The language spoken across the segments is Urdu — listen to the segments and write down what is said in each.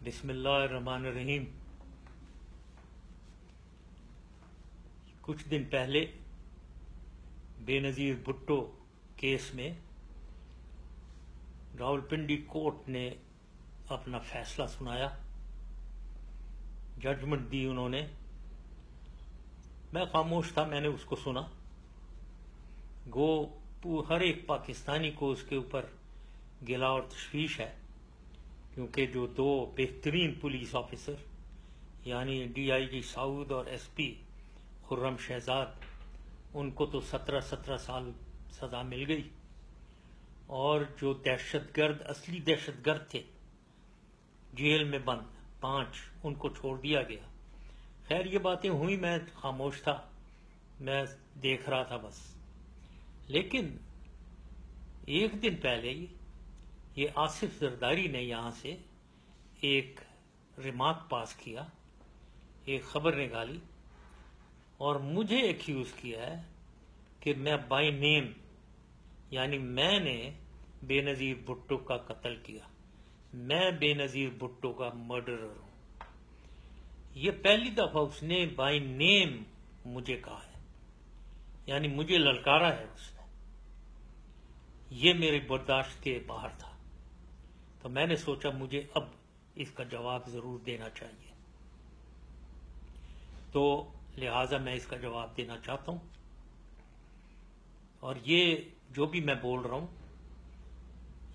بسم اللہ الرحمن الرحیم۔ کچھ دن پہلے بے نظیر بھٹو کیس میں راولپنڈی کورٹ نے اپنا فیصلہ سنایا، ججمنٹ دی انہوں نے۔ میں خاموش تھا، میں نے اس کو سنا۔ گو ہر ایک پاکستانی کو اس کے اوپر گلہ اور تشویش ہے، کیونکہ جو دو بہترین پولیس آفیسر یعنی ڈی آئی جی سعود اور ایس پی خرم شہزاد، ان کو تو 17 سال سزا مل گئی، اور جو دہشت گرد اصلی دہشت گرد تھے جیل میں بند 5، ان کو چھوڑ دیا گیا۔ خیر یہ باتیں ہوئی، میں خاموش تھا، میں دیکھ رہا تھا بس۔ لیکن ایک دن پہلے یہ آصف زرداری نے یہاں سے ایک ریمارک پاس کیا، ایک خبر نکالی اور مجھے ایکیوز کیا ہے کہ میں بائی نیم، یعنی میں نے بے نظیر بھٹو کا قتل کیا، میں بے نظیر بھٹو کا مرڈرر ہوں۔ یہ پہلی دفعہ اس نے بائی نیم مجھے کہا ہے، یعنی مجھے للکارا ہے اس نے۔ یہ میرے برداشت کے باہر تھا، تو میں نے سوچا مجھے اب اس کا جواب ضرور دینا چاہیے، تو لہٰذا میں اس کا جواب دینا چاہتا ہوں۔ اور یہ جو بھی میں بول رہا ہوں،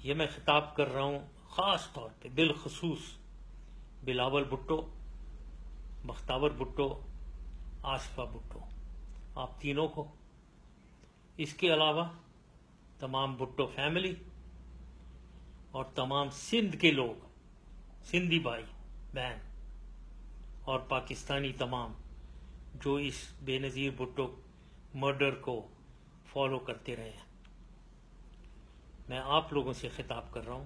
یہ میں خطاب کر رہا ہوں خاص طور پہ بالخصوص بلاول بھٹو، بختیور بھٹو، آصفہ بھٹو، آپ تینوں کو، اس کے علاوہ تمام بھٹو فیملی اور تمام سندھ کے لوگ، سندھی بھائی بہن اور پاکستانی تمام جو اس بے نظیر بھٹو مرڈر کو فالو کرتے رہے ہیں۔ میں آپ لوگوں سے خطاب کر رہا ہوں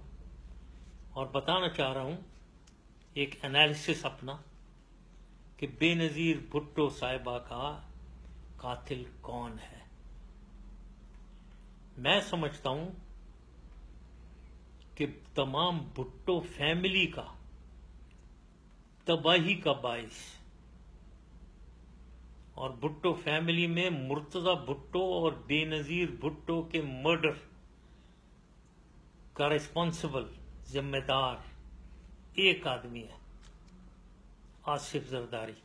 اور بتانا چاہ رہا ہوں ایک انالیسس اپنا کہ بے نظیر بھٹو صاحبہ کا قاتل کون ہے۔ میں سمجھتا ہوں کہ تمام بھٹو فیملی کا تباہی کا باعث، اور بھٹو فیملی میں مرتضی بھٹو اور بے نظیر بھٹو کے مرڈر کا ریسپانسبل، ذمہ دار ایک آدمی ہے، آصف زرداری۔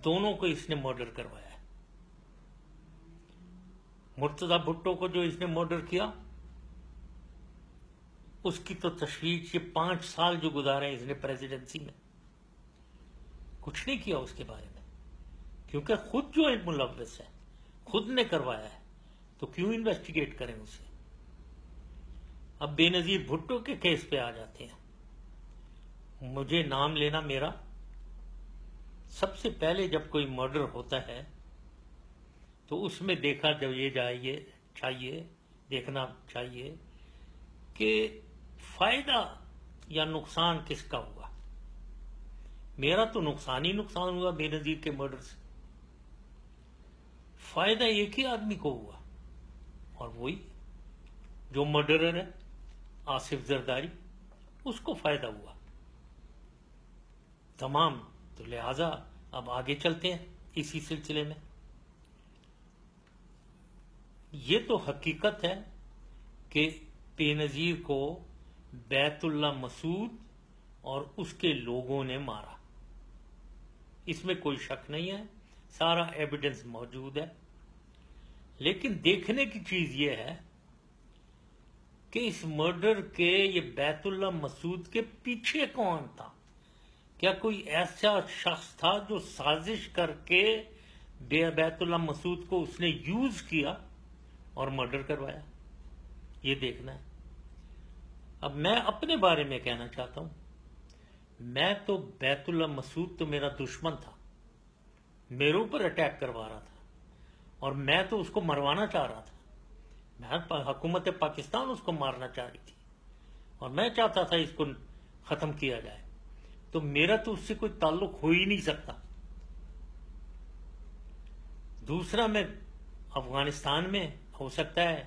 دونوں کو اس نے مرڈر کروایا ہے۔ مرتضی بھٹو کو جو اس نے مرڈر کیا، اس کی تو تشویش، یہ 5 سال جو گزارے اس نے پریزیڈنسی میں، کچھ نہیں کیا اس کے بارے میں، کیونکہ خود جو ملوث ہے، خود نے کروایا ہے، تو کیوں انویسٹیگیٹ کریں اسے۔ اب بے نظیر بھٹو کے کیس پہ آ جاتے ہیں۔ مجھے نام لینا میرا، سب سے پہلے جب کوئی مرڈر ہوتا ہے تو اس میں دیکھا جب یہ چاہیے دیکھنا چاہیے کہ فائدہ یا نقصان کس کا ہوا۔ میرا تو نقصان ہی نقصان ہوا بے نظیر کے مرڈر سے، فائدہ ایک ہی آدمی کو ہوا، اور وہی جو مرڈرر ہے آصف زرداری، اس کو فائدہ ہوا تمام۔ تو لہذا اب آگے چلتے ہیں اسی سلسلے میں۔ یہ تو حقیقت ہے کہ بے نظیر کو بیت اللہ مسعود اور اس کے لوگوں نے مارا، اس میں کوئی شک نہیں ہے، سارا ایویڈنس موجود ہے۔ لیکن دیکھنے کی چیز یہ ہے کہ اس مرڈر کے، یہ بیت اللہ مسعود کے پیچھے کون تھا؟ کیا کوئی ایسا شخص تھا جو سازش کر کے بیت اللہ مسعود کو اس نے یوز کیا اور مرڈر کروایا؟ یہ دیکھنا ہے۔ اب میں اپنے بارے میں کہنا چاہتا ہوں، میں تو بیت اللہ مسعود تو میرا دشمن تھا، میرے اوپر اٹیک کروا رہا تھا، اور میں تو اس کو مروانا چاہ رہا تھا۔ حکومت پاکستان اس کو مارنا چاہ رہی تھی، اور میں چاہتا تھا اس کو ختم کیا جائے، تو میرا تو اس سے کوئی تعلق ہو ہی نہیں سکتا۔ دوسرا، میں افغانستان میں ہو سکتا ہے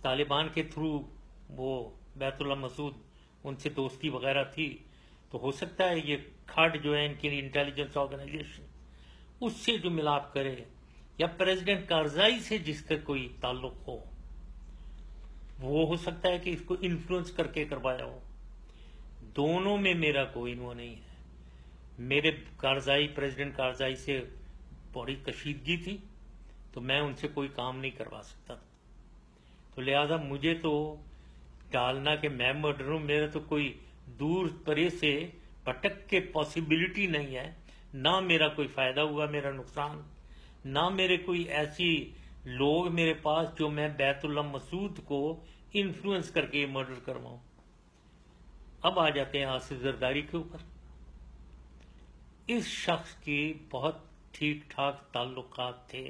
طالبان کے تھرو وہ بیت اللہ مسعود ان سے دوستی وغیرہ تھی، تو ہو سکتا ہے یہ کھڈ جو ہے ان کی انٹیلیجنس آرگنائزیشن اس سے جو ملاپ کرے، یا پریزیڈنٹ کارزائی سے جس کا کوئی تعلق ہو، وہ ہو سکتا ہے کہ اس کو انفلوئنس کر کے کروایا ہو۔ دونوں میں میرا کوئی وہ نہیں ہے۔ میرے پریزیڈنٹ کارزائی سے بڑی کشیدگی تھی، تو میں ان سے کوئی کام نہیں کروا سکتا تھا، تو لہذا مجھے تو ڈالنا کہ میں مرڈر ہوں، میرا تو کوئی دور پرے سے بھٹک کے پاسبلٹی نہیں ہے، نہ میرا کوئی فائدہ ہوا، میرا نقصان، نہ میرے کوئی ایسی لوگ میرے پاس جو میں بیت اللہ مسعود کو انفلوئنس کر کے مرڈر کرواؤں۔ اب آ جاتے ہیں آصف زرداری کے اوپر۔ اس شخص کی بہت ٹھیک ٹھاک تعلقات تھے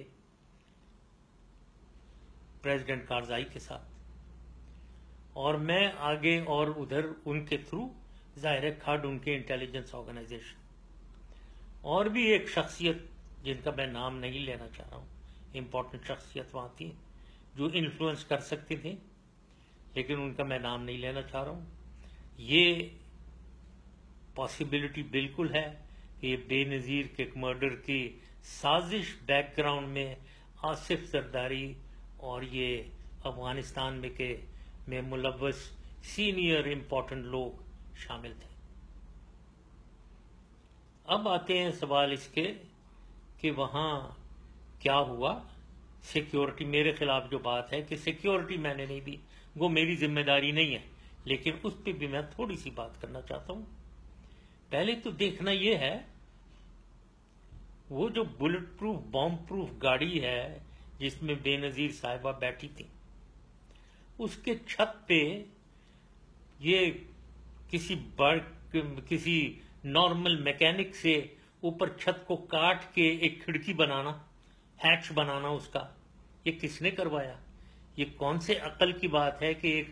پریزیڈنٹ کارزائی کے ساتھ، اور میں آگے اور ادھر ان کے تھرو ظاہر کھڈ ان کے انٹیلیجنس آرگنائزیشن، اور بھی ایک شخصیت جن کا میں نام نہیں لینا چاہ رہا ہوں، امپورٹنٹ شخصیت وہاں تھی جو انفلوئنس کر سکتی تھی، لیکن ان کا میں نام نہیں لینا چاہ رہا ہوں۔ یہ پاسبلٹی بالکل ہے کہ یہ بے نظیر کے مرڈر کی سازش بیک گراؤنڈ میں آصف زرداری اور یہ افغانستان میں ملوث سینئر امپورٹنٹ لوگ شامل تھے۔ اب آتے ہیں سوال اس کے کہ وہاں کیا ہوا۔ سیکیورٹی میرے خلاف جو بات ہے کہ سیکیورٹی میں نے نہیں دی، وہ میری ذمہ داری نہیں ہے، لیکن اس پہ بھی میں تھوڑی سی بات کرنا چاہتا ہوں۔ پہلے تو دیکھنا یہ ہے، وہ جو بلٹ پروف بام پروف گاڑی ہے جس میں بے نظیر صاحبہ بیٹھی تھی، اس کے چھت پہ یہ کسی نارمل میکینک سے اوپر چھت کو کاٹ کے ایک کھڑکی بنانا، ہیچ بنانا اس کا، یہ کس نے کروایا؟ یہ کون سے عقل کی بات ہے کہ ایک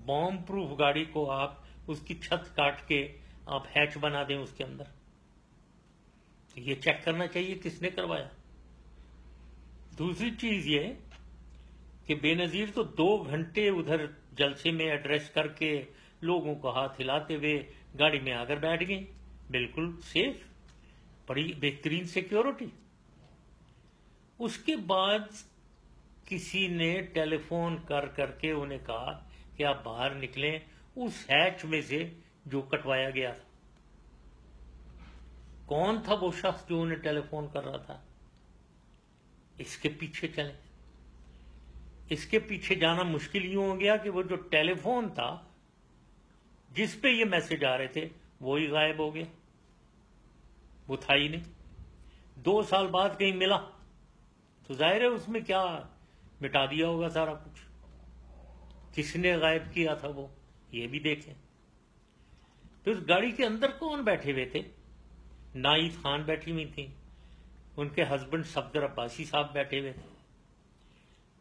بام پروف گاڑی کو آپ اس کی چھت کاٹ کے آپ ہیچ بنا دیں اس کے اندر؟ یہ چیک کرنا چاہیے کس نے کروایا۔ دوسری چیز یہ کہ بے نظیر تو 2 گھنٹے ادھر جلسے میں ایڈریس کر کے لوگوں کو ہاتھ ہلاتے ہوئے گاڑی میں آ کر بیٹھ گئے، بالکل سیف، بڑی بہترین سیکیورٹی۔ اس کے بعد کسی نے ٹیلی فون کر کے انہیں کہا کہ آپ باہر نکلیں اس ہیچ میں سے جو کٹوایا گیا تھا۔ کون تھا وہ شخص جو انہیں ٹیلی فون کر رہا تھا؟ اس کے پیچھے چلیں۔ اس کے پیچھے جانا مشکل یوں ہو گیا کہ وہ جو ٹیلی فون تھا جس پہ یہ میسج آ رہے تھے وہی غائب ہو گیا، وہ تھا ہی نہیں۔ 2 سال بعد کہیں ملا تو ظاہر ہے اس میں کیا مٹا دیا ہوگا سارا کچھ۔ کس نے غائب کیا تھا وہ، یہ بھی دیکھیں۔ تو اس گاڑی کے اندر کون بیٹھے ہوئے تھے؟ نائید خان بیٹھی ہوئی تھی، ان کے ہسبینڈ صفدر عباسی صاحب بیٹھے ہوئے تھے،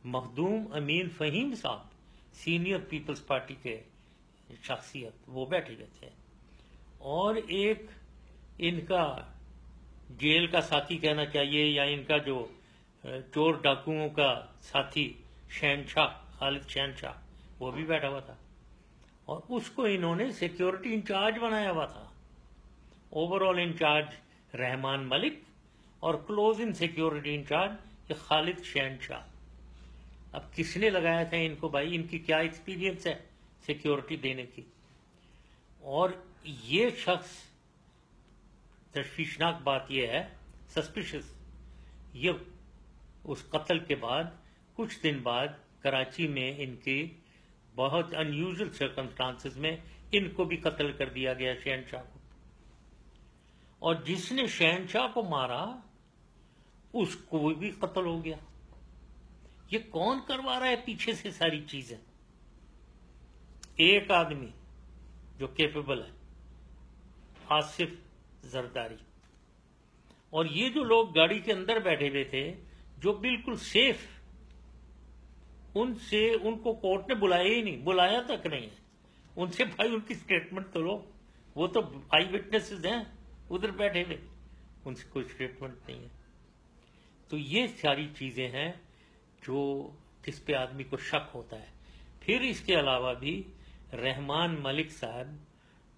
مخدوم امین فہیم صاحب سینئر پیپلز پارٹی کے شخصیت وہ بیٹھے ہوئے تھے، اور ایک ان کا جیل کا ساتھی کہنا چاہیے یا ان کا جو چور ڈاکوؤں کا ساتھی شہنشاہ خالد شہنشاہ وہ بھی بیٹھا ہوا تھا، اور اس کو انہوں نے سیکیورٹی انچارج بنایا ہوا تھا۔ Over all incharge Rehman Malik اور کلوز ان سیکیورٹی انچارج یہ خالد شہنشاہ۔ اب کس نے لگایا تھا ان کو؟ بھائی ان کی کیا ایکسپیرینس ہے سیکیورٹی دینے کی؟ اور یہ شخص، تشویشناک بات یہ ہے، سسپیشس، یہ اس قتل کے بعد کچھ دن بعد کراچی میں ان کی بہت انیوژل سرکمسٹانسز میں ان کو بھی قتل کر دیا گیا، شہنشاہ کو۔ اور جس نے شہنشاہ کو مارا اس کو بھی قتل ہو گیا۔ یہ کون کروا رہا ہے پیچھے سے ساری چیزیں؟ ایک آدمی جو کیپیبل ہے، آصف زرداری۔ اور یہ جو لوگ گاڑی کے اندر بیٹھے ہوئے تھے جو بالکل سیف، ان کو کورٹ نے بلایا ہی نہیں، بلایا تک نہیں ہے۔ ان سے بھائی ان کی سٹیٹمنٹ تو لو، وہ تو آئی وٹنسز ہیں ادھر بیٹھے ہوئے، ان سے کوئی سٹیٹمنٹ نہیں ہے۔ تو یہ ساری چیزیں ہیں جو جس پہ آدمی کو شک ہوتا ہے۔ پھر اس کے علاوہ بھی رحمان ملک صاحب